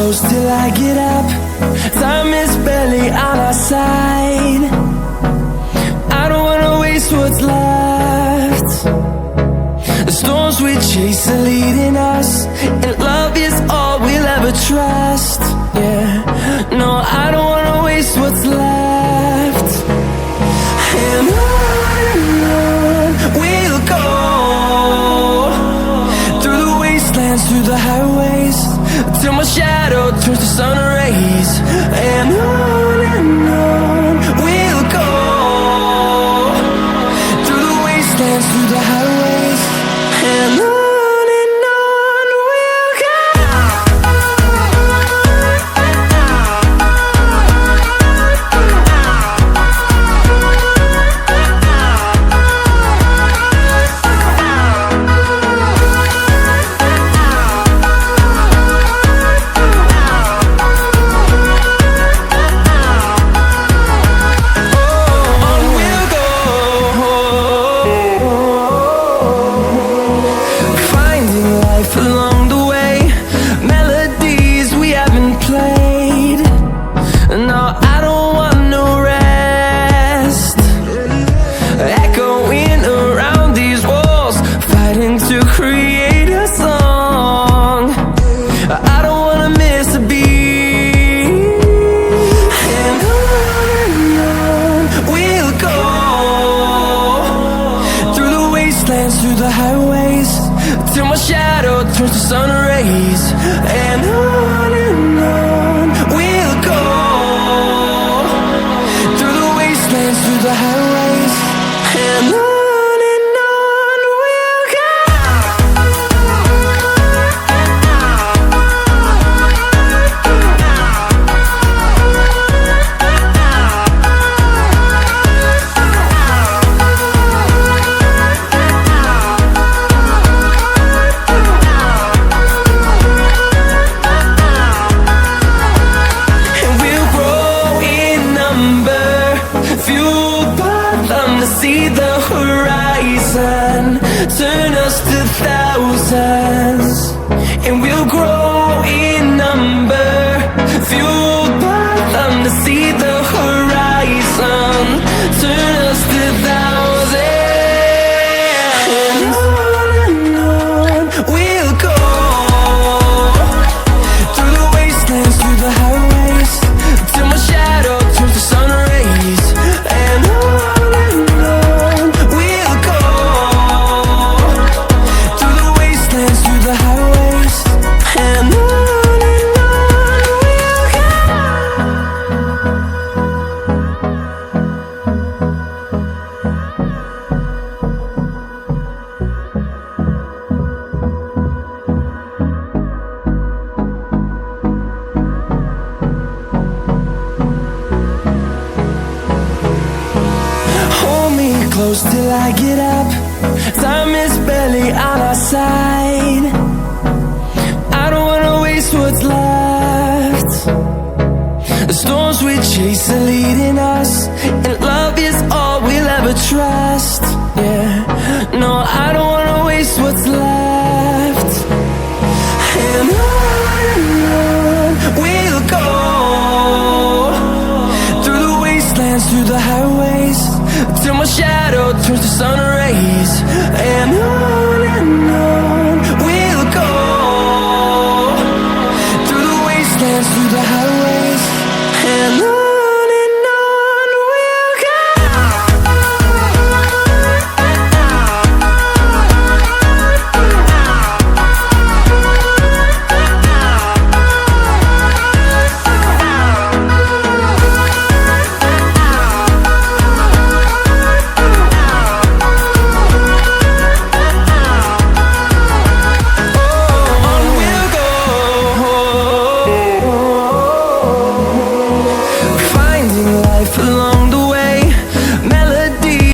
close till I get up. Time is barely on our side. I don't wanna waste what's left. The storms we chase are leading us, and love is all we'll ever trust. Yeah, no, I don't wanna waste what's left. And on we'll go, through the wastelands, through the highways, till my shadow turns to sun rays. And on we'll go, through the wastelands, through the highways, and on. Along the way, melodies we haven't played. No, I don't want no rest. Echoing around these walls, fighting to create a song. I don't wanna miss a beat. And on we'll go, through the wastelands, through the highways, till my shadow turns to sun rays. And on we'll go, through the wastelands, through the highways, and on we'll go. See the horizon, turn us to thousands, and we'll grow in number, fueled by them to see the horizon, turn us to thousands. And on we'll go, through the wastelands, through the highways, till my shadow turns to sun rays. And on close till I get up. Time is barely on our side. I don't wanna waste what's left. The storms we chase are leading us, and love is all we'll ever trust. Yeah, no, I don't wanna waste what's left. And on we'll go, through the wastelands, through the highways, till my shadow turns to sun rays. And on we'll go, through the wastelands, through the highways, and on.